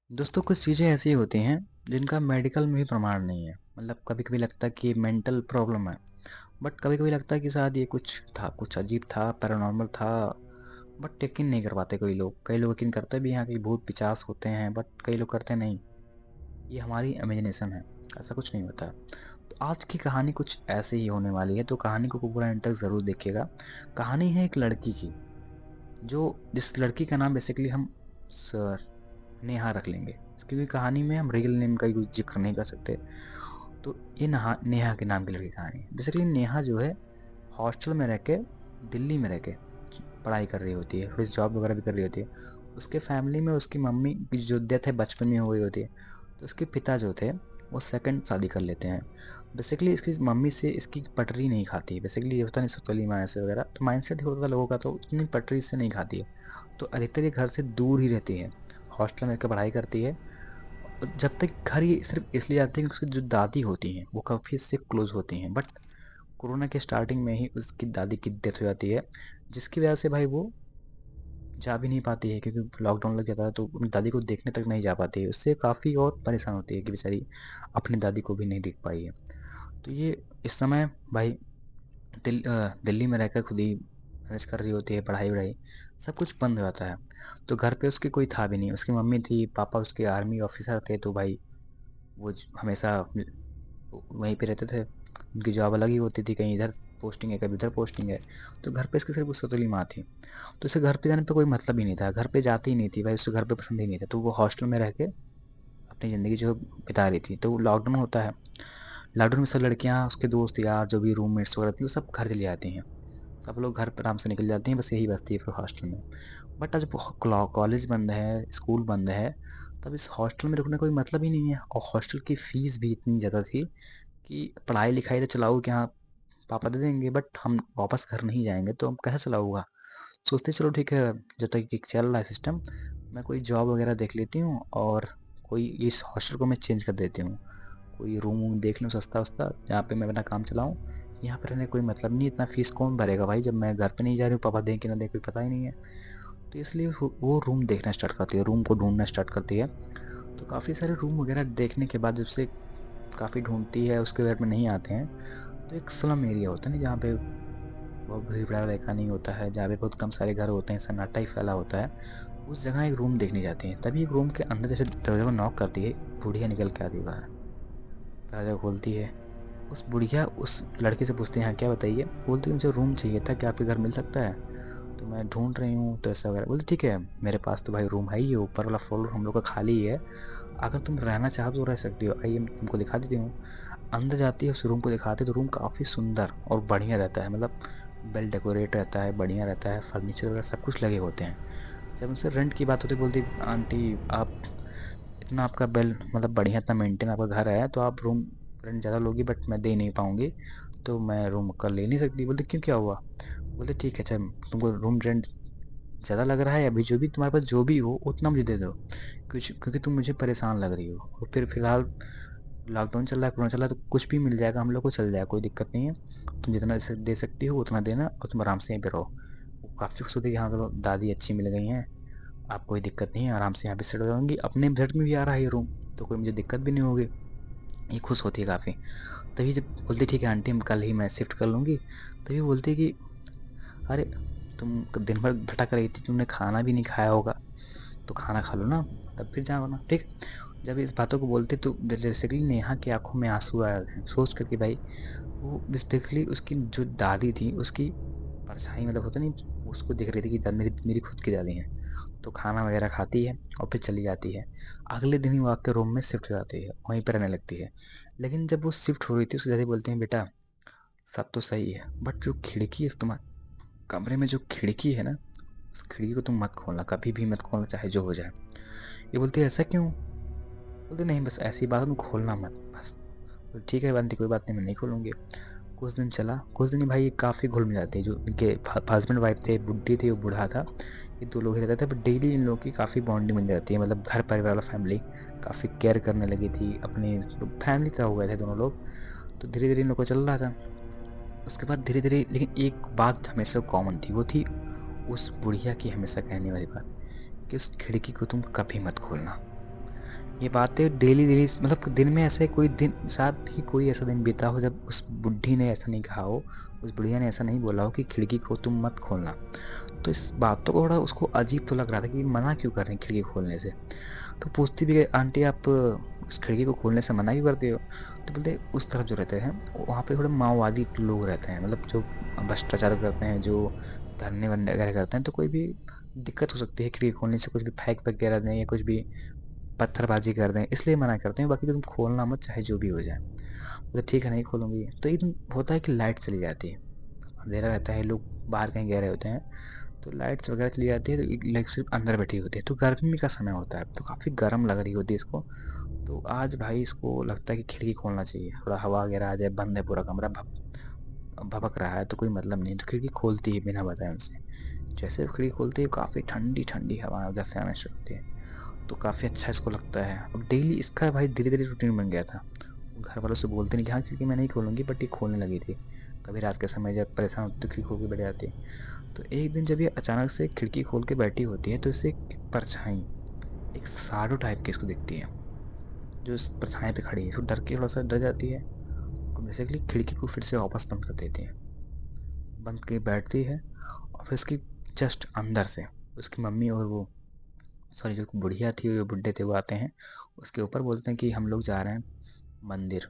दोस्तों कुछ चीज़ें ऐसी होती हैं जिनका मेडिकल में भी प्रमाण नहीं है। मतलब कभी-कभी लगता है कि ये मेंटल प्रॉब्लम है, बट कभी-कभी लगता है कि शायद ये कुछ था, कुछ अजीब था, पैरानॉर्मल था, बट यकीन नहीं कर पाते कोई लोग। कई लोग यकीन करते भी हैं कि भूत-पिशाच होते हैं, बट कई लोग करते नहीं। ये हमारी इमेजिनेशन है, ऐसा कुछ नहीं होता। तो आज की कहानी कुछ ऐसे ही होने वाली है, तो कहानी को पूरा एंड तक ज़रूर देखिएगा। कहानी है एक लड़की की, जो जिस लड़की का नाम बेसिकली हम स नेहा रख लेंगे, क्योंकि कहानी में हम रियल नेम का कोई ज़िक्र नहीं कर सकते। तो ये नेहा के नाम की लड़की की कहानी है। बेसिकली नेहा जो है हॉस्टल में रह के, दिल्ली में रह के पढ़ाई कर रही होती है, थोड़ी जॉब वगैरह भी कर रही होती है। उसके फैमिली में उसकी मम्मी की जो डेथ है बचपन में हो गई होती है, तो उसके पिता जो थे वो सेकंड शादी कर लेते हैं। बेसिकली इसकी मम्मी से इसकी पटरी नहीं खाती है। बेसिकली ये होता नहीं सौतेली माँ ऐसे वगैरह, तो माइंडसेट होता लोगों का, तो उतनी पटरी से नहीं खाती है। तो अधिकतर ये घर से दूर ही रहती है, हॉस्टल में रहकर पढ़ाई करती है। जब तक घर ये सिर्फ इसलिए आती है कि उसकी जो दादी होती हैं वो काफ़ी इससे क्लोज होती हैं, बट कोरोना के स्टार्टिंग में ही उसकी दादी की डेथ हो जाती है, जिसकी वजह से भाई वो जा भी नहीं पाती है, क्योंकि लॉकडाउन लग जाता है तो अपनी दादी को देखने तक नहीं जा पाती है। उससे काफ़ी और परेशान होती है कि बेचारी अपनी दादी को भी नहीं देख पाई है। तो ये इस समय भाई दिल्ली में रहकर खुद ही मैनेज कर रही होती है, पढ़ाई वढ़ाई सब कुछ बंद हो जाता है। तो घर पे उसकी कोई था भी नहीं, उसकी मम्मी थी, पापा उसके आर्मी ऑफिसर थे, तो भाई वो हमेशा वहीं पे रहते थे। उनकी जॉब अलग ही होती थी, कहीं इधर पोस्टिंग है कभी उधर पोस्टिंग है। तो घर पे इसकी सिर्फ वो सौतेली माँ थी। तो इसे घर पे जाने पे कोई मतलब ही नहीं था, घर पे जाती ही नहीं थी भाई, उसे घर पे पसंद ही नहीं था, तो वो हॉस्टल में रह के अपनी ज़िंदगी जो बिता रही थी। तो लॉकडाउन होता है, लॉकडाउन में सब लड़कियां, उसके दोस्त यार जो भी रूममेट्स वगैरह थी वो सब घर चली जाती हैं। सब लोग घर पर आराम से निकल जाते हैं, बस यही बचती है फिर हॉस्टल में। बट आज कॉलेज बंद है, स्कूल बंद है, तब इस हॉस्टल में रुकने का कोई मतलब ही नहीं है। और हॉस्टल की फीस भी इतनी ज़्यादा थी कि पढ़ाई लिखाई तो चलाओ कि हाँ पापा दे देंगे, बट हम वापस घर नहीं जाएंगे तो हम कैसे चलाऊंगा। सोचते चलो ठीक है, जब तक कि चल रहा है सिस्टम, मैं कोई जॉब वगैरह देख लेती हूँ और कोई इस हॉस्टल को मैं चेंज कर देती हूँ, कोई रूम वूम देख लूँ सस्ता वस्ता जहाँ पे मैं अपना काम चलाऊँ। यहाँ पर रहने का कोई मतलब नहीं, इतना फीस कौन भरेगा भाई, जब मैं घर पे नहीं जा रही हूँ, पापा दें कि ना दें कोई पता ही नहीं है। तो इसलिए वो रूम देखना स्टार्ट करती है, रूम को ढूंढना स्टार्ट करती है। तो काफ़ी सारे रूम वगैरह देखने के बाद जब से काफ़ी ढूंढती है, उसके घर में नहीं आते हैं, तो एक स्लम एरिया होता है ना, जहाँ पे बहुत भीड़ भाड़ देखा नहीं होता है, जहाँ पे बहुत कम सारे घर होते हैं, सन्नाटा ही फैला होता है। उस जगह एक रूम देखने जाती है। तभी एक रूम के अंदर जैसे दरवाजे को नॉक करती है, एक बुढ़िया निकल के आती है बाहर। दरवाजा खोलती है, उस बुढ़िया उस लड़के से पूछती है हाँ क्या बताइए। बोलती है मुझे रूम चाहिए था, क्या आपके घर मिल सकता है। तो मैं ढूंढ रही हूँ तो ऐसा वगैरह। बोलती ठीक है, मेरे पास तो भाई रूम है ही है, ऊपर वाला फ्लोर हम लोग का खाली ही है, अगर तुम रहना चाहो तो रह सकती हो, आइए मैं तुमको दिखा देती हूँ। अंदर जाती है, उस रूम को दिखाते हैं, तो रूम काफ़ी सुंदर और बढ़िया रहता है, मतलब वेल डेकोरेट रहता है, बढ़िया रहता है, फर्नीचर वगैरह सब कुछ लगे होते हैं। जब उनसे रेंट की बात होती है, बोलती आंटी आप इतना आपका बिल मतलब बढ़िया, इतना मेंटेन आपका घर है, तो आप रूम रेंट ज़्यादा लोगी, बट मैं दे नहीं पाऊंगी, तो मैं रूम का ले नहीं सकती। बोलते क्यों, क्या हुआ। बोलते ठीक है, अच्छा तुमको रूम रेंट ज़्यादा लग रहा है, अभी जो भी तुम्हारे पास जो भी हो उतना मुझे दे दो, कुछ क्योंकि तुम मुझे परेशान लग रही हो। और फिर फिलहाल लॉकडाउन चल रहा है, कोरोना चल रहा है, तो कुछ भी मिल जाएगा हम लोग को, चल जाएगा, कोई दिक्कत नहीं है। तुम जितना दे सकती हो उतना देना, और तुम आराम से यहीं पे रहो। वो काफ़ी खुश होती है कि हाँ चलो दादी अच्छी मिल गई हैं, आप कोई दिक्कत नहीं है, आराम से यहाँ पे सेट हो जाऊँगी, अपने बजट में भी आ रहा है ये रूम, तो कोई मुझे दिक्कत भी नहीं होगी। ये खुश होती है काफ़ी। तभी जब बोलती ठीक है आंटी हम कल ही मैं शिफ्ट कर लूँगी, तभी बोलती है कि अरे तुम दिन भर भटक रही थी, तुमने खाना भी नहीं खाया होगा, तो खाना खा लो ना, तब फिर जाओ ना, ठीक। जब इस बातों को बोलते तो बेसिकली नेहा की आंखों में आंसू आ रहे हैं, सोच कर कि भाई वो बेसिकली उसकी जो दादी थी उसकी परछाई, मतलब होता नहीं, उसको दिख रही थी कि मेरी मेरी खुद की दादी है। तो खाना वगैरह खाती है और फिर चली जाती है। अगले दिन ही वो आके रूम में शिफ्ट हो जाती है, वहीं पर रहने लगती है। लेकिन जब वो शिफ्ट हो रही थी, उसकी दादी बोलती हैं बेटा सब तो सही है, बट जो खिड़की है तुम्हारे कमरे में, जो खिड़की है ना, उस खिड़की को तुम मत खोलना, कभी भी मत खोलना, चाहे जो हो जाए। ये बोलती है ऐसा क्यों। बोलते नहीं बस ऐसी बात, तुम खोलना मत बस। बोले ठीक है बंटी कोई बात नहीं, मैं नहीं खोलूंगी। कुछ दिन चला, कुछ दिन भाई काफ़ी घुल मिल जाते हैं, जो इनके हस्बैंड वाइफ थे, बुढ़ी थी वो बूढ़ा था, ये दो लोग ही रहते थे, बट डेली इन लोगों की काफ़ी बॉन्डिंग बन जाती है, मतलब घर परिवार वाला फैमिली काफ़ी केयर करने लगी थी, अपनी फैमिली तरह हो गए थे दोनों लोग। तो धीरे धीरे इन लोग को चल रहा था। उसके बाद धीरे धीरे, लेकिन एक बात हमेशा कॉमन थी, वो थी उस बुढ़िया की हमेशा कहने वाली बात कि उस खिड़की को तुम कभी मत खोलना। ये बातें डेली डेली, मतलब दिन में ऐसे कोई दिन, साथ ही कोई ऐसा दिन बीता हो जब उस बुढ़ी ने ऐसा नहीं कहा हो, उस बुढ़िया ने ऐसा नहीं बोला हो कि खिड़की को तुम मत खोलना। तो इस बातों को थोड़ा उसको अजीब तो लग रहा था कि मना क्यों कर रहे हैं खिड़की खोलने से। तो पूछती भी, आंटी आप उस खिड़की को खोलने से मना क्यों करते हो? तो बोलते उस तरफ जो रहते हैं वहाँ पे थोड़े माओवादी लोग रहते हैं, मतलब जो भ्रष्टाचार करते हैं, जो धरने वरने वगैरह करते हैं, तो कोई भी दिक्कत हो सकती है खिड़की खोलने से, कुछ भी फेंक वगैरह दें या कुछ भी पत्थरबाजी कर दें, इसलिए मना करते हैं। बाकी तो तुम खोलना मत, चाहे जो भी हो जाए। बोले ठीक है, नहीं खोलूंगी। तो एक दिन होता है कि लाइट चली जाती है, अंधेरा रहता है, लोग बाहर कहीं गए रहे होते हैं, तो लाइट्स वगैरह चली जाती है, तो एक लाइक सिर्फ अंदर बैठी होती है। तो गर्मी का समय होता है, तो काफ़ी गर्म लग रही होती है इसको। तो आज भाई इसको लगता है कि खिड़की खोलना चाहिए, थोड़ा हवा वगैरह आ जाए, बंद है पूरा कमरा, भभक रहा है तो कोई मतलब नहीं, तो खिड़की खोलती है बिना बताए उनसे। जैसे वो खिड़की खोलती है, काफ़ी ठंडी ठंडी हवा उधर से आने शुरू होती है। तो काफ़ी अच्छा इसको लगता है। अब डेली इसका भाई धीरे धीरे रूटीन बन गया था। घर वालों से बोलते नहीं कि हाँ खिड़की मैं नहीं खोलूंगी, बट ये खोलने लगी थी। कभी रात के समय जब परेशान होती तो खिड़की खोल के बैठ जाती। तो एक दिन जब ये अचानक से खिड़की खोल के बैठी होती है, तो इसे एक परछाई, एक शाडो टाइप की इसको दिखती है, जो इस परछाई पे खड़ी है। तो डर के थोड़ा सा डर जाती है, और बेसिकली खिड़की को फिर से वापस बंद कर देती है। बंद करके बैठती है, और फिर उसकी जस्ट अंदर से उसकी मम्मी और वो, सॉरी, जो बुढ़िया थी और जो बुड्ढे थे वो आते हैं। उसके ऊपर बोलते हैं कि हम लोग जा रहे हैं मंदिर,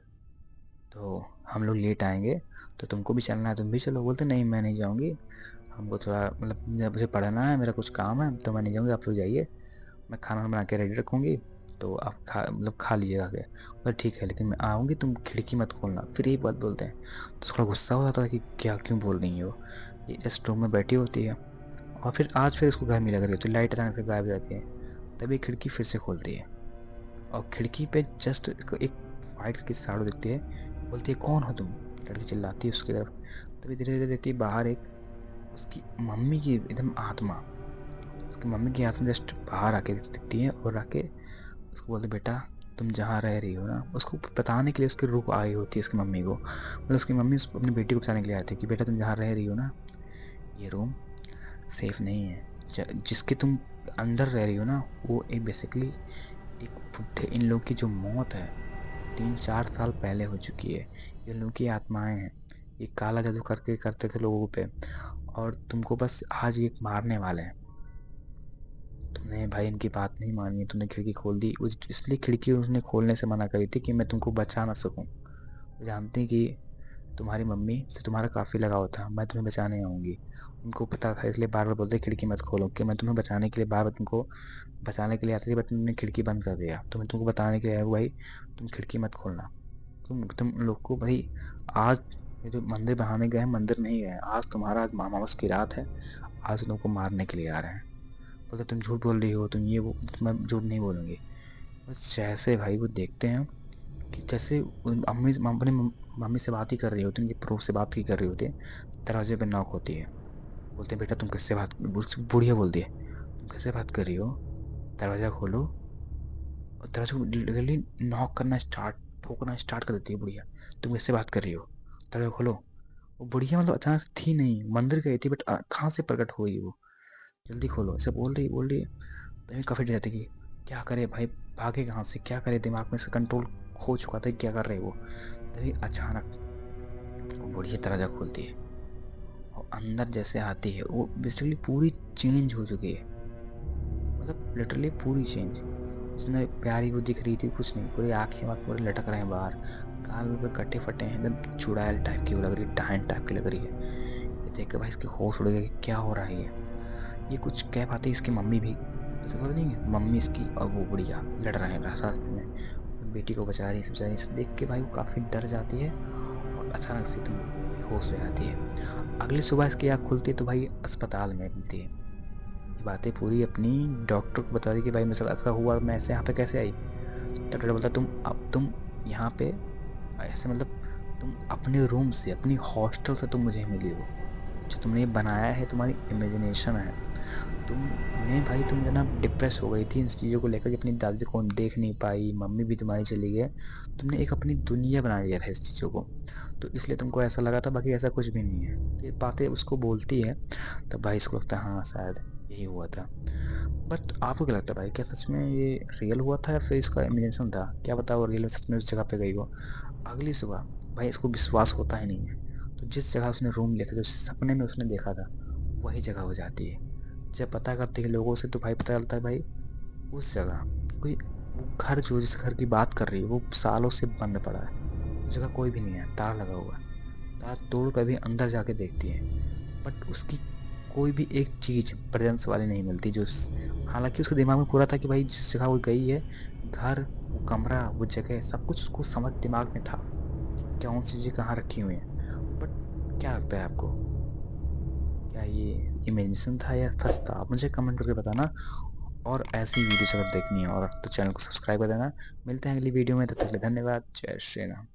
तो हम लोग लेट आएंगे, तो तुमको भी चलना है, तुम भी चलो। बोलते नहीं मैं नहीं जाऊँगी, हमको थोड़ा मतलब मुझे पढ़ना है, मेरा कुछ काम है, तो मैं नहीं जाऊँगी, आप लोग जाइए, मैं खाना बना के रेडी रखूँगी, तो आप खा मतलब खा लीजिएगा आके। बोले ठीक है, लेकिन मैं आऊँगी, तुम खिड़की मत खोलना। फिर यही बात बोलते हैं। तो थोड़ा गुस्सा हो जाता है कि क्या क्यों बोल रही है वो, ये जस्ट रूम में बैठी होती है। और फिर आज फिर इसको गर्मी लग रही होती है, लाइट अचानक से गायब हो जाती है, तभी खिड़की फिर से खोलती है, और खिड़की पे जस्ट एक वाइट की साड़ू दिखती है। बोलती है कौन हो तुम? लड़की चिल्लाती है उसकी तरफ। तभी धीरे धीरे देखती है बाहर एक उसकी मम्मी की एकदम आत्मा, उसकी मम्मी की आत्मा जस्ट बाहर आके दिखती है, और आके उसको बोलते बेटा तुम जहाँ रह रही हो ना, उसको बताने के लिए उसकी रूह आई होती है उसकी मम्मी को, मतलब उसकी मम्मी अपनी बेटी को बताने के लिए आती है कि बेटा तुम जहाँ रह रही हो ना, ये रूम सेफ नहीं है। जिसके तुम अंदर रह रही हो ना, वो एक बेसिकली एक बुढ़े इन लोग की जो मौत है 3-4 साल पहले हो चुकी है। ये लोगों की आत्माएं हैं, ये काला जादू करके करते थे लोगों पे, और तुमको बस आज ये मारने वाले हैं। तुमने भाई इनकी बात नहीं मानी, तुमने खिड़की खोल दी। इसलिए खिड़की उसने खोलने से मना करी थी कि मैं तुमको बचा ना सकूं। वो जानती कि तुम्हारी मम्मी से तुम्हारा काफ़ी लगाव था, मैं तुम्हें बचाने आऊँगी। उनको पता था, इसलिए बार बार बोलते खिड़की मत खोलो, कि मैं तुम्हें बचाने के लिए बार बार तुमको बचाने के लिए आती थी, बट तुमने खिड़की बंद कर दिया। तो मैं तुमको बताने के लिए आया हूँ भाई, तुम खिड़की मत खोलना। तुम लोग को भाई, आज ये जो मंदिर बनाने गए हैं, मंदिर नहीं गए हैं, आज तुम्हारा आज अमावस की रात है, आज तुमको मारने के लिए आ रहे हैं। बोलते तुम झूठ बोल रही हो, तुम ये वो। तो मैं झूठ नहीं बोलूँगी। बस जैसे भाई वो देखते हैं कि जैसे अम्मी अपनी मम्मी से बात ही कर रही होती है, उनकी प्रूफ से बात ही कर रही होती है, दरवाजे पे नॉक होती है। बोलते हैं बेटा तुम किससे बात, बुढ़िया बोलती है तुम किससे बात कर रही हो, दरवाज़ा खोलो। और दरवाजा को लिटरली नॉक करना स्टार्ट, ठोकना स्टार्ट कर देती है बुढ़िया। तुम किससे बात कर रही हो, दरवाजा खोलो। वो बुढ़िया मतलब अचानक से थी नहीं, मंदिर गई थी, बट कहाँ से प्रकट हुई वो, जल्दी खोलो, ऐसे बोल रही है। तभी काफ़ी डर जाती कि क्या करे भाई, भागे कहाँ से, क्या करे, दिमाग में से कंट्रोल खो चुका था कि क्या कर रहे वो। तभी अचानक वो बुढ़िया दरवाजा खोलती है, और अंदर जैसे आती है वो बेसिकली पूरी चेंज हो चुकी है, मतलब लिटरली पूरी चेंज। उसने प्यारी वो दिख रही थी कुछ नहीं, पूरी आँखें वाँखें पूरे लटक रहे हैं बाहर, गाल पे कटे फटे हैं, एकदम चुड़ैल टाइप की वो लग रही है, डायन टाइप की लग रही है। ये देख के भाई इसके होश उड़ गए कि क्या हो रहा है ये कुछ कह पाते इसकी मम्मी भी, ऐसे पता नहीं मम्मी इसकी और वो बुढ़िया लड़ रहे हैं रास्ते में, बेटी को बचा रही है, सब बचा रही है। सब देख के भाई वो काफ़ी डर जाती है, और अचानक से एकदम बेहोश हो जाती है। अगली सुबह इसकी आँख खुलती है तो भाई अस्पताल में मिलती है। ये बातें पूरी अपनी डॉक्टर को बता दी कि भाई मेरे साथ ऐसा हुआ, मैं ऐसे यहाँ पे कैसे आई। तो डॉक्टर बोलता तुम अब तुम यहाँ पे ऐसे मतलब तुम अपने रूम से, अपनी हॉस्टल से तुम मुझे मिली हो, जो तुमने ये बनाया है तुम्हारी इमेजिनेशन है। तुमने भाई तुम जो ना डिप्रेस हो गई थी इन चीज़ों को लेकर कि अपनी दादी को देख नहीं पाई, मम्मी भी तुम्हारी चली गई, तुमने एक अपनी दुनिया बना लिया था इस चीज़ों को, तो इसलिए तुमको ऐसा लगा था, बाकी ऐसा कुछ भी नहीं है। तो ये बातें उसको बोलती है, तब भाई इसको लगता है हाँ शायद यही हुआ था। बट आपको क्या लगता है भाई, क्या सच में ये रियल हुआ था या फिर इसका इमेजिनेशन था? क्या पता वो रियल में सच में उस जगह पे गई हो। अगली सुबह भाई इसको विश्वास होता ही नहीं है, तो जिस जगह उसने रूम लिया था, जो सपने में उसने देखा था, वही जगह हो जाती है। जब पता करते हैं लोगों से तो भाई पता चलता है भाई उस जगह कोई, वो घर जो जिस घर की बात कर रही है वो सालों से बंद पड़ा है। उस जगह कोई भी नहीं है, ताला लगा हुआ है। ताला तोड़ कर भी अंदर जाके देखती है, बट उसकी कोई भी एक चीज़ प्रेजेंस वाली नहीं मिलती। हालांकि उसके दिमाग में पूरा था कि भाई जिस जगह वो गई है, घर, वो कमरा, वो जगह, सब कुछ उसको समझ दिमाग में था कि कौन सी चीज़ें कहाँ रखी हुई हैं। बट क्या लगता है आपको, क्या ये इमेजिनेशन था या सच था? आप मुझे कमेंट करके बताना। और ऐसी वीडियोस अगर देखनी है और तो चैनल को सब्सक्राइब कर देना। मिलते हैं अगली वीडियो में, तब तक के लिए धन्यवाद। जय श्री राम।